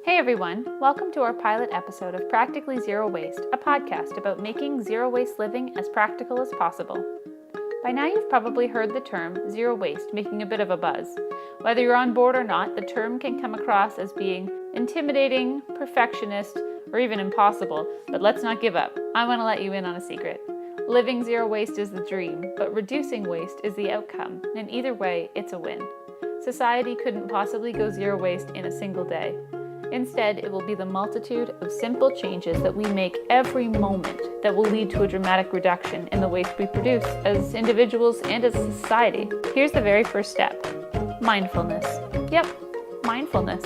Hey everyone, welcome to our pilot episode of Practically Zero Waste, a podcast about making zero waste living as practical as possible. By now you've probably heard the term zero waste making a bit of a buzz. Whether you're on board or not, the term can come across as being intimidating, perfectionist, or even impossible, but let's not give up. I want to let you in on a secret. Living zero waste is the dream, but reducing waste is the outcome, and either way, it's a win. Society couldn't possibly go zero waste in a single day. Instead, it will be the multitude of simple changes that we make every moment that will lead to a dramatic reduction in the waste we produce as individuals and as a society. Here's the very first step: mindfulness. Yep, mindfulness.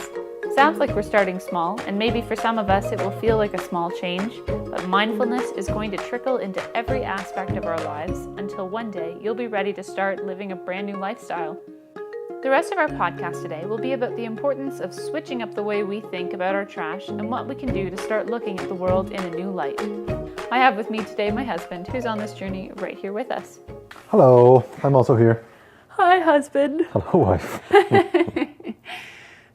Sounds like we're starting small, and maybe for some of us it will feel like a small change, but mindfulness is going to trickle into every aspect of our lives until one day you'll be ready to start living a brand new lifestyle. The rest of our podcast today will be about the importance of switching up the way we think about our trash and what we can do to start looking at the world in a new light. I have with me today my husband, who's on this journey right here with us. Hello, I'm also here. Hi, husband. Hello, wife.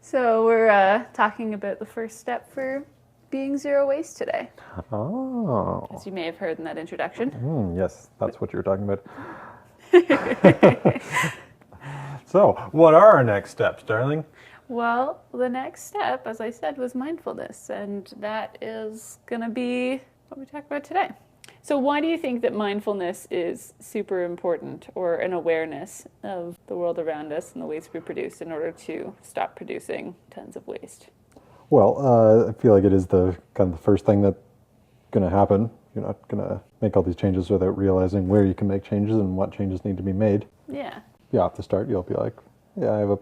So we're talking about the first step for being zero waste today. Oh. As you may have heard in that introduction. Yes, that's what you were talking about. So, what are our next steps, darling? Well, the next step, as I said, was mindfulness, and that is going to be what we talk about today. So why do you think that mindfulness is super important, or an awareness of the world around us and the waste we produce in order to stop producing tons of waste? Well, I feel like it is the first thing that's going to happen. You're not going to make all these changes without realizing where you can make changes and what changes need to be made. Yeah. Yeah, off the start, you'll be like, yeah, I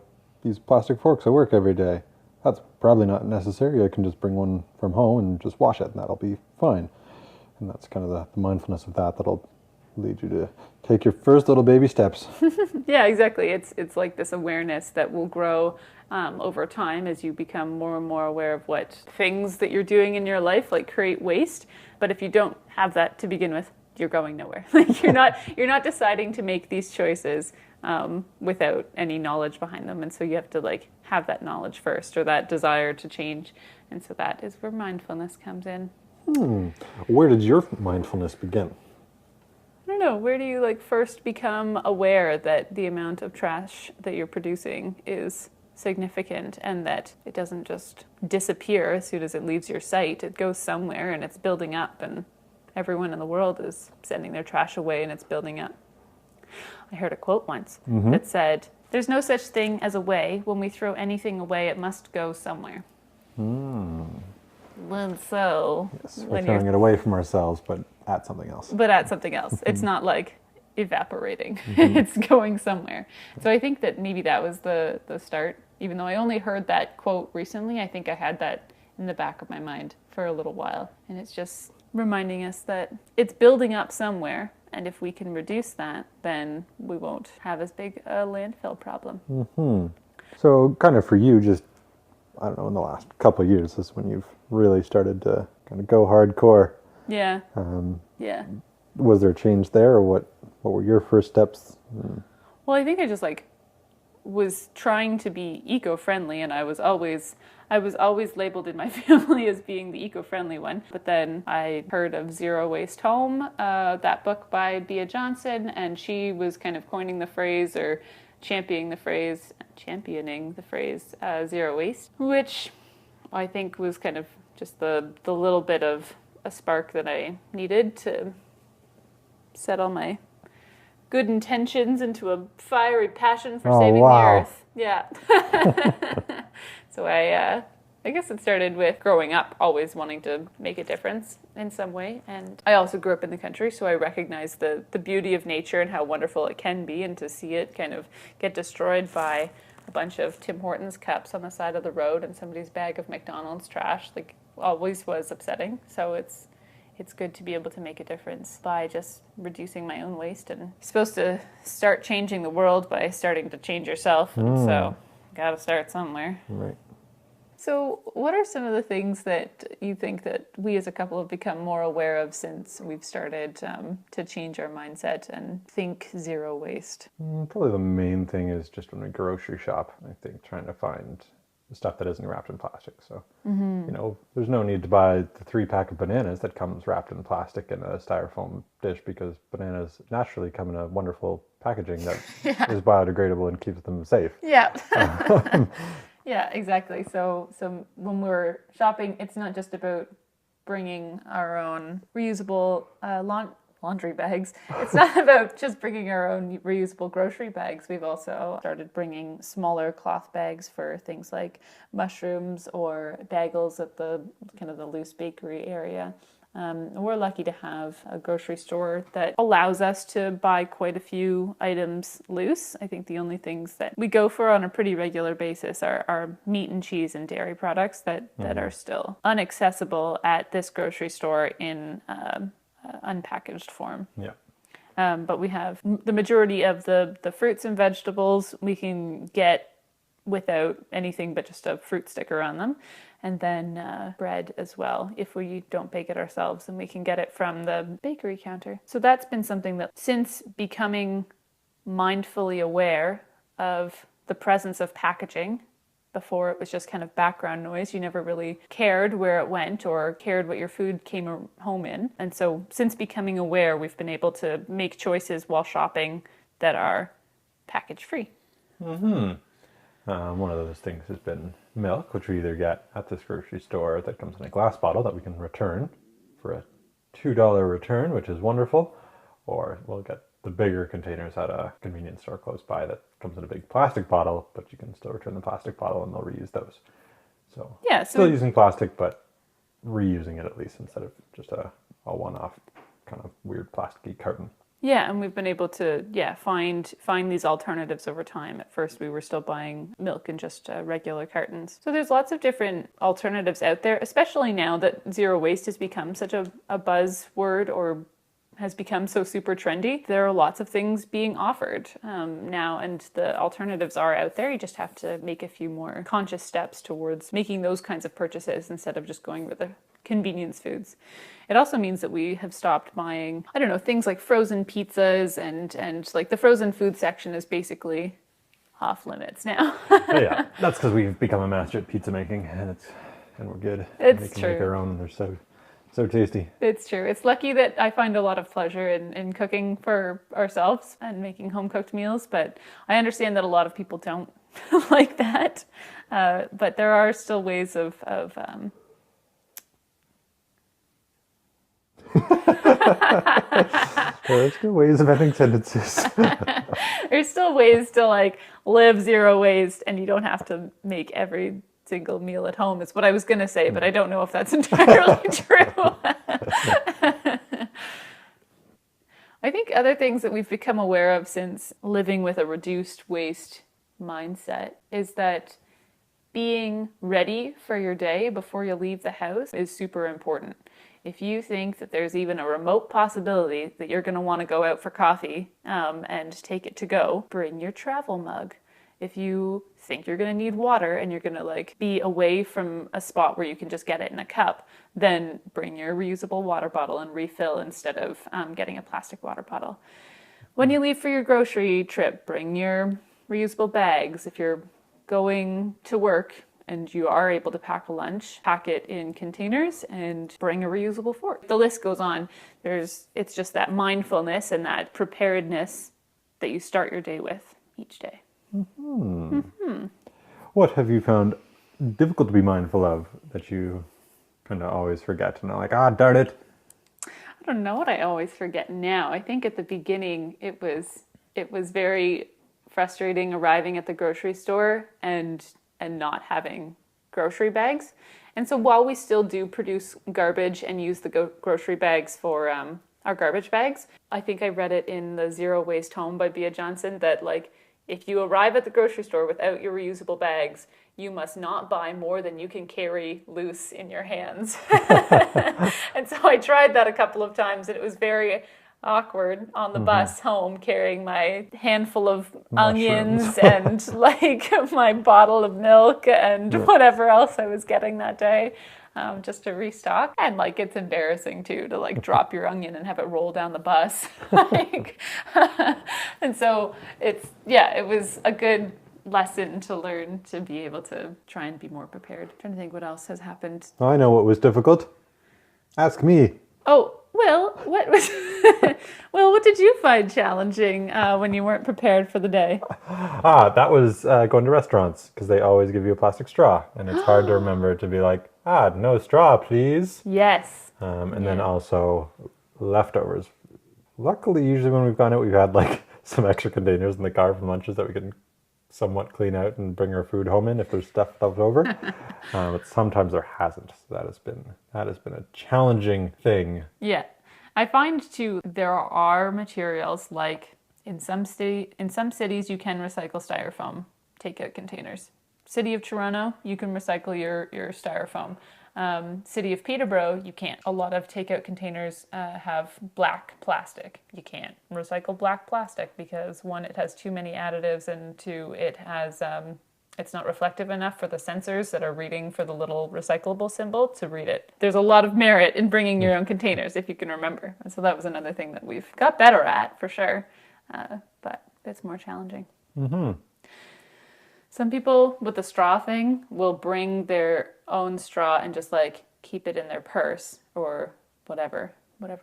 use plastic forks at work every day. That's probably not necessary. I can just bring one from home and just wash it, and that'll be fine. And that's kind of the mindfulness of that'll lead you to take your first little baby steps. Yeah, exactly. It's like this awareness that will grow over time as you become more and more aware of what things that you're doing in your life like create waste. But if you don't have that to begin with, you're going nowhere. Like you're not deciding to make these choices without any knowledge behind them, and so you have to have that knowledge first, or that desire to change, and so that is where mindfulness comes in. Where did your mindfulness begin? I don't know. Where do you first become aware that the amount of trash that you're producing is significant and that it doesn't just disappear as soon as it leaves your sight? It goes somewhere and it's building up, and everyone in the world is sending their trash away and it's building up. I heard a quote once that said, "There's no such thing as a way. When we throw anything away, it must go somewhere." And so, Yes, we're throwing it away from ourselves, but at something else. It's not like evaporating. It's going somewhere. So I think that maybe that was the start. Even though I only heard that quote recently, I think I had that in the back of my mind for a little while. And it's just reminding us that it's building up somewhere. And if we can reduce that, then we won't have as big a landfill problem. So kind of for you, just, I don't know, in the last couple of years is when you've really started to kind of go hardcore. Yeah. Yeah. Was there a change there, or what were your first steps? Well, I think I just was trying to be eco-friendly, and I was always labeled in my family as being the eco-friendly one. But then I heard of Zero Waste Home, that book by Bea Johnson, and she was kind of coining the phrase, or championing the phrase zero waste, which I think was kind of just the little bit of a spark that I needed to set all my good intentions into a fiery passion for saving the earth. Yeah. So I guess it started with growing up, always wanting to make a difference in some way. And I also grew up in the country, so I recognized the beauty of nature and how wonderful it can be, and to see it kind of get destroyed by a bunch of Tim Hortons cups on the side of the road and somebody's bag of McDonald's trash, always was upsetting. So it's good to be able to make a difference by just reducing my own waste. And you're supposed to start changing the world by starting to change yourself. And so gotta start somewhere. Right. So what are some of the things that you think that we as a couple have become more aware of since we've started to change our mindset and think zero waste? Probably the main thing is just when we grocery shop, I think, trying to find stuff that isn't wrapped in plastic. So, there's no need to buy the 3-pack of bananas that comes wrapped in plastic in a styrofoam dish, because bananas naturally come in a wonderful packaging that is biodegradable and keeps them safe. Yeah. Yeah, exactly. So when we're shopping, it's not just about bringing our own reusable laundry bags. It's not about just bringing our own reusable grocery bags. We've also started bringing smaller cloth bags for things like mushrooms or bagels at the kind of the loose bakery area. We're lucky to have a grocery store that allows us to buy quite a few items loose. I think the only things that we go for on a pretty regular basis are meat and cheese and dairy products that are still inaccessible at this grocery store in unpackaged form. Yeah. But we have the majority of the fruits and vegetables we can get without anything but just a fruit sticker on them. And then bread as well. If we don't bake it ourselves, then we can get it from the bakery counter. So that's been something that, since becoming mindfully aware of the presence of packaging, before it was just kind of background noise, you never really cared where it went or cared what your food came home in. And so since becoming aware, we've been able to make choices while shopping that are package free. One of those things has been milk, which we either get at this grocery store that comes in a glass bottle that we can return for a $2 return, which is wonderful, or we'll get the bigger containers at a convenience store close by that comes in a big plastic bottle, but you can still return the plastic bottle and they'll reuse those. So, still using plastic, but reusing it at least, instead of just a one-off kind of weird plasticky carton. Yeah, and we've been able to find these alternatives over time. At first, we were still buying milk in just regular cartons. So there's lots of different alternatives out there, especially now that zero waste has become such a buzzword, or has become so super trendy. There are lots of things being offered now, and the alternatives are out there. You just have to make a few more conscious steps towards making those kinds of purchases instead of just going with the convenience foods. It also means that we have stopped buying, things like frozen pizzas, and like the frozen food section is basically off limits now. Yeah, that's because we've become a master at pizza making, and we're good. It's we can true. Make our own, and they're so tasty. It's true. It's lucky that I find a lot of pleasure in cooking for ourselves and making home-cooked meals, but I understand that a lot of people don't like that. But there are still ways of There's still ways of ending sentences. There's still ways to live zero waste, and you don't have to make every single meal at home, is what I was going to say, but I don't know if that's entirely true. I think other things that we've become aware of since living with a reduced waste mindset is that being ready for your day before you leave the house is super important. If you think that there's even a remote possibility that you're going to want to go out for coffee and take it to go, bring your travel mug. If you think you're going to need water and you're going to be away from a spot where you can just get it in a cup, then bring your reusable water bottle and refill instead of getting a plastic water bottle. When you leave for your grocery trip, bring your reusable bags. If you're going to work and you are able to pack a lunch, pack it in containers and bring a reusable fork. The list goes on. It's just that mindfulness and that preparedness that you start your day with each day. Mm-hmm. Mm-hmm. What have you found difficult to be mindful of that you kind of always forget to know, darn it? I don't know what I always forget now. I think at the beginning it was very frustrating arriving at the grocery store and not having grocery bags. And so while we still do produce garbage and use the grocery bags for our garbage bags, I think I read it in the Zero Waste Home by Bea Johnson that if you arrive at the grocery store without your reusable bags, you must not buy more than you can carry loose in your hands. And so I tried that a couple of times, and it was very awkward on the bus home, carrying my handful of onions and my bottle of milk and whatever else I was getting that day. Just to restock. And it's embarrassing too to drop your onion and have it roll down the bus. And so it was a good lesson to learn to be able to try and be more prepared. I'm trying to think what else has happened. I know what was difficult. Ask me. Oh, Will, what was Will, what did you find challenging when you weren't prepared for the day? That was going to restaurants, because they always give you a plastic straw, and it's hard to remember to be like, no straw, please. Yes. And then also leftovers. Luckily, usually when we've gone out, we've had like some extra containers in the car from lunches that we can somewhat clean out and bring our food home in if there's stuff left over. But sometimes there hasn't. So that has been a challenging thing. Yeah. I find too there are materials like in some cities you can recycle styrofoam takeout containers. City of Toronto, you can recycle your styrofoam. City of Peterborough, you can't. A lot of takeout containers have black plastic. You can't recycle black plastic because one, it has too many additives, and two, it has it's not reflective enough for the sensors that are reading for the little recyclable symbol to read it. There's a lot of merit in bringing your own containers, if you can remember. And so that was another thing that we've got better at, for sure. But it's more challenging. Mm-hmm. Some people with the straw thing will bring their own straw and just like keep it in their purse or whatever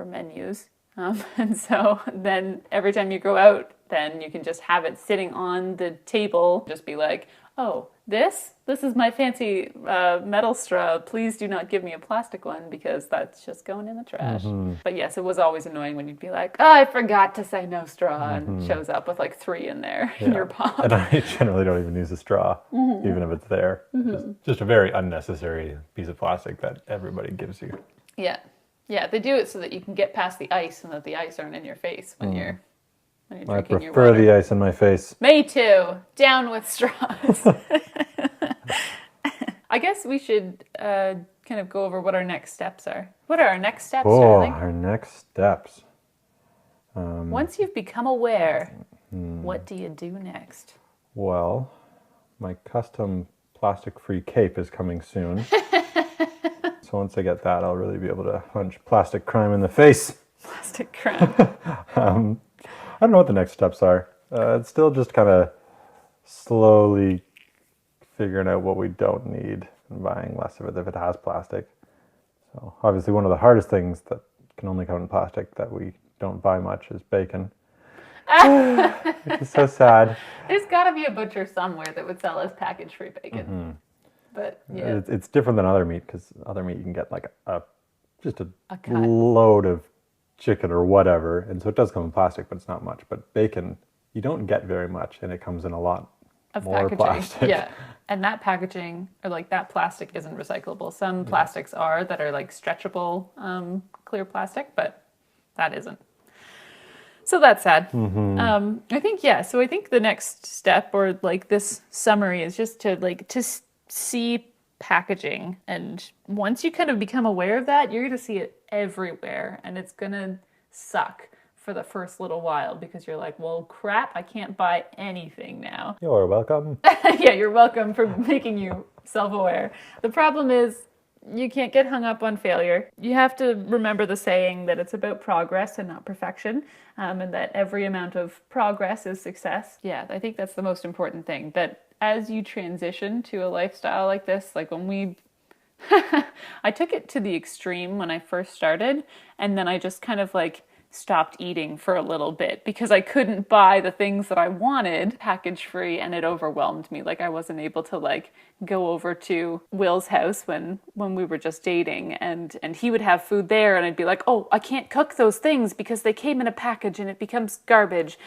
men use. And so then every time you go out, then you can just have it sitting on the table. Just be like, oh, this is my fancy metal straw. Please do not give me a plastic one because that's just going in the trash. Mm-hmm. But yes, it was always annoying when you'd be like, oh, I forgot to say no straw, and shows up with like 3 in there in your pop. And I generally don't even use a straw, even if it's there. Just a very unnecessary piece of plastic that everybody gives you. Yeah. Yeah, they do it so that you can get past the ice and that the ice aren't in your face when you're drinking your water. I prefer the ice in my face. Me too. Down with straws. I guess we should kind of go over what our next steps are. What are our next steps, darling? Our next steps. Once you've become aware, what do you do next? Well, my custom plastic-free cape is coming soon. So once I get that, I'll really be able to punch plastic crime in the face. Plastic crime. I don't know what the next steps are. It's still just kind of slowly figuring out what we don't need and buying less of it if it has plastic. So obviously one of the hardest things that can only come in plastic that we don't buy much is bacon. It's so sad. There's got to be a butcher somewhere that would sell us package-free bacon. Mm-hmm. But yeah, it's different than other meat, because other meat you can get like a load of chicken or whatever, and so it does come in plastic, but it's not much. But bacon, you don't get very much, and it comes in a lot of more packaging. Plastic. Yeah, and that packaging or like that plastic isn't recyclable. Some plastics are that are like stretchable, clear plastic, but that isn't. So that's sad. Mm-hmm. I think So I think the next step, or like this summary, is just to see packaging, and once you kind of become aware of that, you're going to see it everywhere, and it's going to suck for the first little while because you're like, well, crap, I can't buy anything now. You're welcome. Yeah, you're welcome for making you self-aware. The problem is you can't get hung up on failure. You have to remember the saying that it's about progress and not perfection, and that every amount of progress is success. Yeah, I think that's the most important thing, that as you transition to a lifestyle like this, like when I took it to the extreme when I first started, and then I just kind of like stopped eating for a little bit because I couldn't buy the things that I wanted package free, and it overwhelmed me. Like I wasn't able to like go over to Will's house when we were just dating, and he would have food there, and I'd be like, oh, I can't cook those things because they came in a package and it becomes garbage.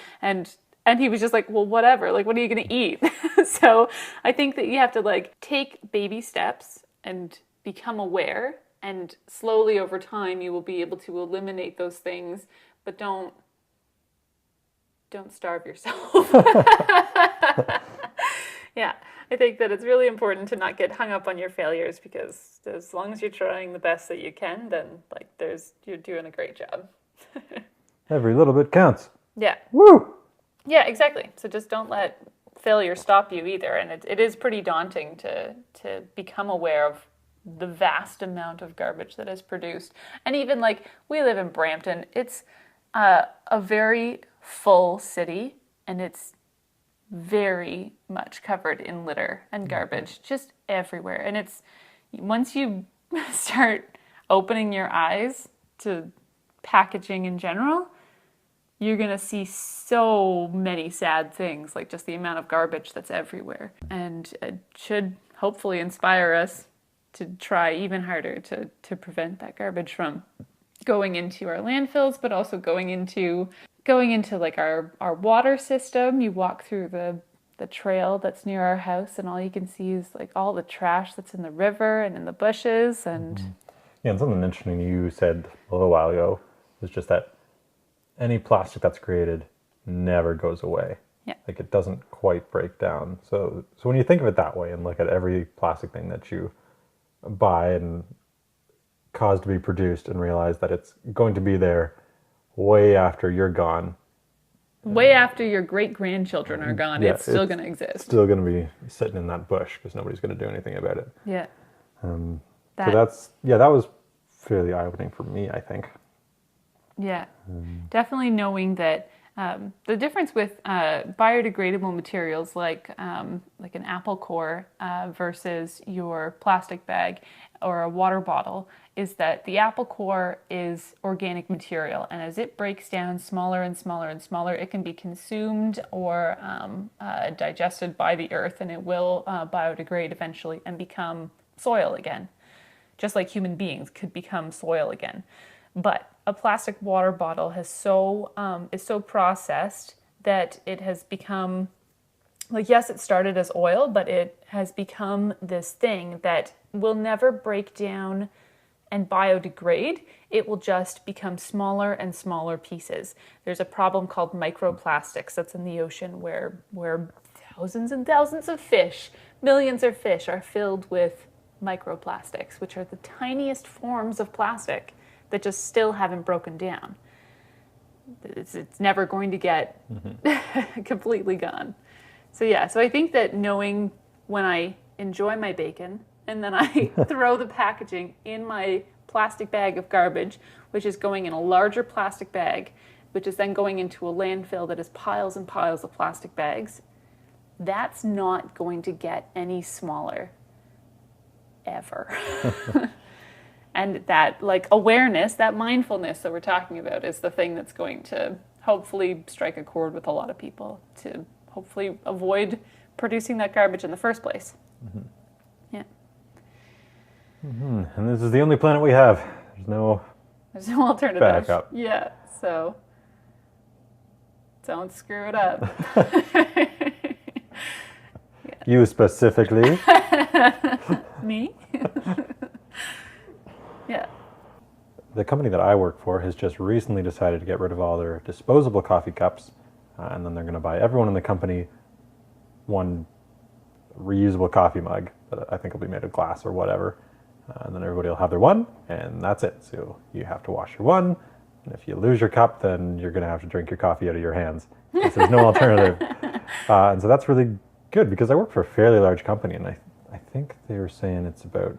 And he was just like, well, whatever, like, what are you going to eat? So I think that you have to like take baby steps and become aware, and slowly over time you will be able to eliminate those things, but don't starve yourself. Yeah, I think that it's really important to not get hung up on your failures, because as long as you're trying the best that you can, then like you're doing a great job. Every little bit counts. Yeah. Woo! Yeah, exactly. So just don't let failure stop you either. And it is pretty daunting to become aware of the vast amount of garbage that is produced. And even like we live in Brampton, it's a very full city, and it's very much covered in litter and garbage, just everywhere. And it's once you start opening your eyes to packaging in general, you're going to see so many sad things, like just the amount of garbage that's everywhere. And it should hopefully inspire us to try even harder to prevent that garbage from going into our landfills, but also going into like our water system. You walk through the trail that's near our house, and all you can see is like all the trash that's in the river and in the bushes. And Yeah, and something interesting you said a little while ago was just that any plastic that's created never goes away. Yeah. Like it doesn't quite break down. So when you think of it that way and look at every plastic thing that you buy and cause to be produced and realize that it's going to be there way after you're gone. Way after your great-grandchildren are gone, it's still going to exist. Still going to be sitting in that bush because nobody's going to do anything about it. Yeah. So that was fairly eye-opening for me, I think. Yeah, definitely knowing that the difference with biodegradable materials like an apple core versus your plastic bag or a water bottle is that the apple core is organic material, and as it breaks down smaller and smaller and smaller, it can be consumed or digested by the earth, and it will biodegrade eventually and become soil again, just like human beings could become soil again. But a plastic water bottle is so processed that it has become, like, yes, it started as oil, but it has become this thing that will never break down and biodegrade. It will just become smaller and smaller pieces. There's a problem called microplastics that's in the ocean where thousands and thousands of fish, millions of fish are filled with microplastics, which are the tiniest forms of plastic that just still haven't broken down. It's never going to get completely gone. So I think that knowing when I enjoy my bacon and then I throw the packaging in my plastic bag of garbage, which is going in a larger plastic bag, which is then going into a landfill that is piles and piles of plastic bags, that's not going to get any smaller ever. And that, like, awareness, that mindfulness that we're talking about is the thing that's going to hopefully strike a chord with a lot of people to hopefully avoid producing that garbage in the first place. Yeah. And this is the only planet we have. There's no alternative. Backup. Yeah, so don't screw it up. You specifically. Me? Yeah. The company that I work for has just recently decided to get rid of all their disposable coffee cups, and then they're going to buy everyone in the company one reusable coffee mug that I think will be made of glass or whatever, and then everybody will have their one, and that's it. So you have to wash your one, and if you lose your cup, then you're going to have to drink your coffee out of your hands because there's no alternative. And so that's really good because I work for a fairly large company, and I think they were saying it's about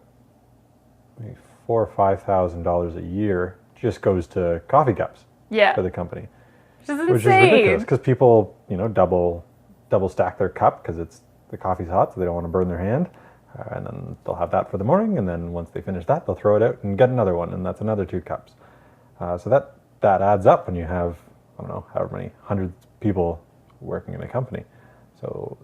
maybe $4,000 or $5,000 a year just goes to coffee cups for the company, which is ridiculous because people double stack their cup because the coffee's hot, so they don't want to burn their hand, and then they'll have that for the morning, and then once they finish that, they'll throw it out and get another one, and that's another 2 cups. So that adds up when you have, I don't know, however many hundreds of people working in a company. So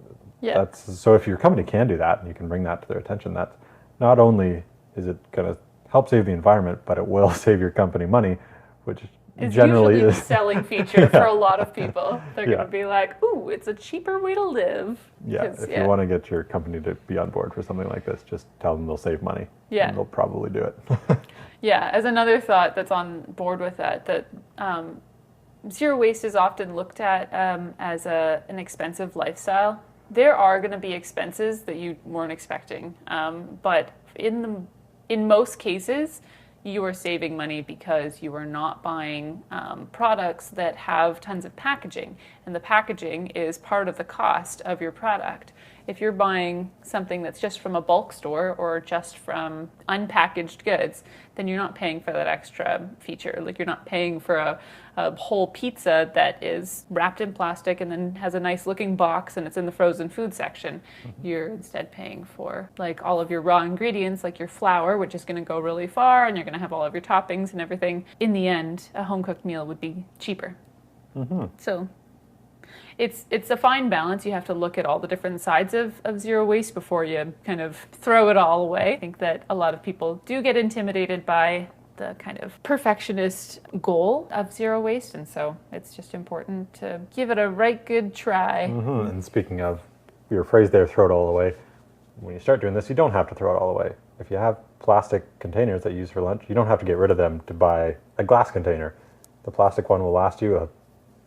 so if your company can do that and you can bring that to their attention, that not only is it going to help save the environment, but it will save your company money, which generally usually is a selling feature for a lot of people. They're going to be like, ooh, it's a cheaper way to live. Yeah, if you want to get your company to be on board for something like this, just tell them they'll save money. Yeah. And they'll probably do it. Yeah, as another thought that's on board with that zero waste is often looked at as an expensive lifestyle. There are going to be expenses that you weren't expecting, but in most cases, you are saving money because you are not buying products that have tons of packaging. and the packaging is part of the cost of your product. If you're buying something that's just from a bulk store or just from unpackaged goods, then you're not paying for that extra feature. Like, you're not paying for a whole pizza that is wrapped in plastic and then has a nice looking box and it's in the frozen food section. You're instead paying for like all of your raw ingredients, like your flour, which is going to go really far, and you're going to have all of your toppings and everything. In the end, a home cooked meal would be cheaper. So it's a fine balance. You have to look at all the different sides of zero waste before you kind of throw it all away. I think that a lot of people do get intimidated by the kind of perfectionist goal of zero waste, and so it's just important to give it a right good try. And speaking of your phrase there, throw it all away, when you start doing this, you don't have to throw it all away. If you have plastic containers that you use for lunch, you don't have to get rid of them to buy a glass container. The plastic one will last you a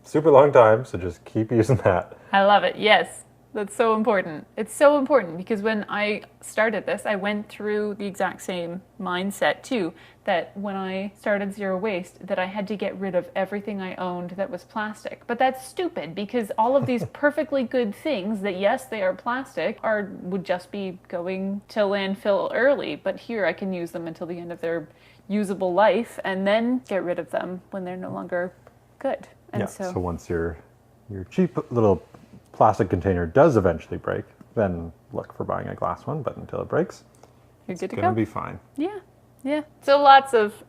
super long time, so just keep using that. I love it. Yes, that's so important. It's so important because when I started this, I went through the exact same mindset too, that when I started zero waste, that I had to get rid of everything I owned that was plastic. But that's stupid, because all of these perfectly good things that, yes, they are plastic, would just be going to landfill early. But here I can use them until the end of their usable life and then get rid of them when they're no longer good. And so once your cheap little plastic container does eventually break, then look for buying a glass one. But until it breaks, you're good to go. It's gonna be fine. Yeah. So lots of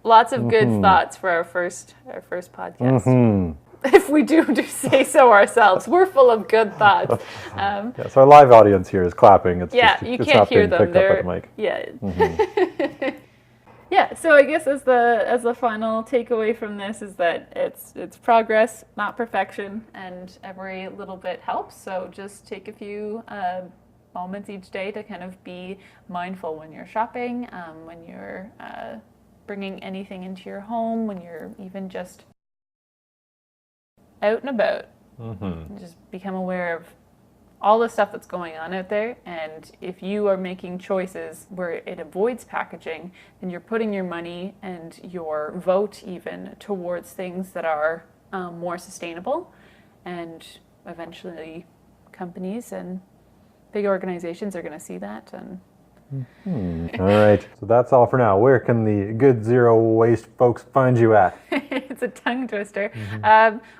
good thoughts for our first podcast. If we do say so ourselves, we're full of good thoughts. So our live audience here is clapping. It's you it's can't not hear being them. picked up on the mic. Yeah. Yeah, so I guess as the final takeaway from this is that it's progress, not perfection, and every little bit helps. So just take a few moments each day to kind of be mindful when you're shopping, when you're bringing anything into your home, when you're even just out and about. Just become aware of all the stuff that's going on out there, and if you are making choices where it avoids packaging, then you're putting your money and your vote even towards things that are more sustainable, and eventually companies and big organizations are going to see that. And All right, so that's all for now. Where can the good zero waste folks find you at? It's a tongue twister.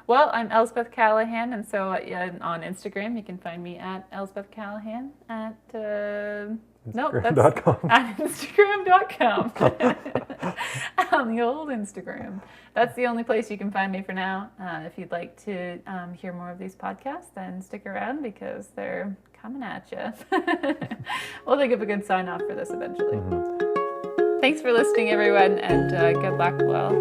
Well, I'm Elspeth Callahan, and so on Instagram you can find me at Elspeth Callahan at Instagram.com. At Instagram.com. On the old Instagram. That's the only place you can find me for now. If you'd like to hear more of these podcasts, then stick around because they're coming at you. We'll think of a good sign off for this eventually. Thanks for listening, everyone, and good luck. Well,